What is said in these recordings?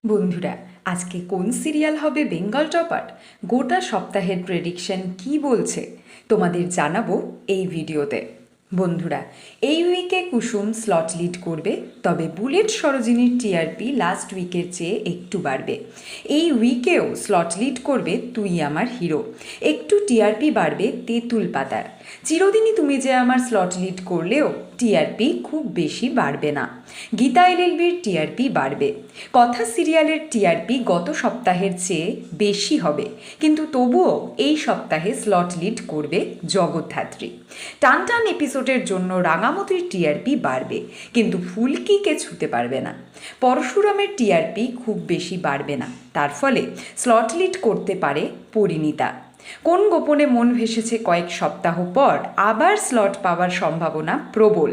বন্ধুরা, আজকে কোন সিরিয়াল হবে বেঙ্গল টপার? গোটা সপ্তাহের প্রেডিকশন কি বলছে তোমাদের জানাবো এই ভিডিওতে। বন্ধুরা, এই উইকে কুসুম স্লট লিড করবে, তবে বুলেট সরোজিনীর টিআরপি লাস্ট উইকের চেয়ে একটু বাড়বে। এই উইকেও স্লট লিড করবে তুই আমার হিরো, একটু টিআরপি বাড়বে তেঁতুল পাতার। চিরদিনই তুমি যে আমার স্লট লিড করলেও টিআরপি খুব বেশি বাড়বে না। গীতা এলএলবির টিআরপি বাড়বে। কথা সিরিয়ালের টিআরপি গত সপ্তাহের চেয়ে বেশি হবে, কিন্তু তবুও এই সপ্তাহে স্লট লিড করবে জগদ্ধাত্রী। টান টান এপিসোডের জন্য রাঙামতির টিআরপি বাড়বে, কিন্তু ফুলকিকে ছুতে পারবে না। পরশুরামের টিআরপি খুব বেশি বাড়বে না, তার ফলে স্লট লিড করতে পারে পরিণীতা। কোন গোপনে মন ভেসেছে কয়েক সপ্তাহ পর আবার স্লট পাওয়ার সম্ভাবনা প্রবল।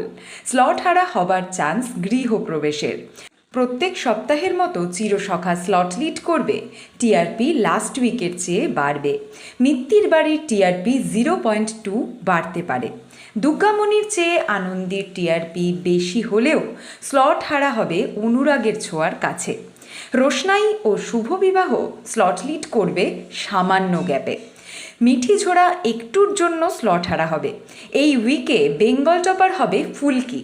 স্লট হারা হবার চান্স গৃহপ্রবেশের। প্রত্যেক সপ্তাহের মতো চিরসখা স্লট লিড করবে, টিআরপি লাস্ট উইকের চেয়ে বাড়বে। মিত্তির বাড়ির টিআরপি 0.2 বাড়তে পারে। দুর্গামণির চেয়ে আনন্দের টিআরপি বেশি হলেও স্লট হারা হবে অনুরাগের ছোঁয়ার কাছে। রোশনাই ও শুভ বিবাহ স্লট লিড করবে সামান্য গ্যাপে। মিঠি ঝোড়া একটুর জন্য স্লট হারা হবে। এই উইকে বেঙ্গল টপার হবে ফুলকি।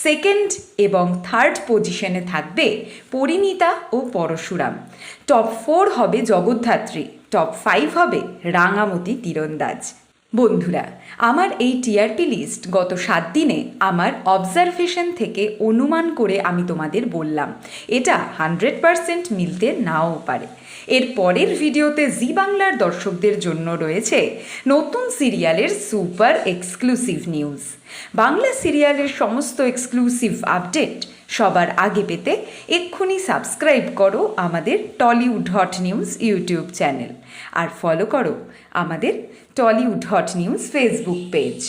সেকেন্ড এবং থার্ড পজিশনে থাকবে পরিণীতা ও পরশুরাম। টপ 4 হবে জগদ্ধাত্রী, টপ 5 হবে রাঙামতি তীরন্দাজ। বন্ধুরা, আমার এই টিআরপি লিস্ট গত 7 দিনে আমার অবজারভেশন থেকে অনুমান করে আমি তোমাদের বললাম। এটা 100% মিলতে নাও পারে। এর পরের ভিডিওতে জি বাংলার দর্শকদের জন্য রয়েছে নতুন সিরিয়ালের সুপার এক্সক্লুসিভ নিউজ। বাংলা সিরিয়ালের সমস্ত এক্সক্লুসিভ আপডেট সবার আগে পেতে এক্ষুনি সাবস্ক্রাইব করো আমাদের Tollywood hot news YouTube channel, আর ফলো করো আমাদের Tollywood hot news Facebook page.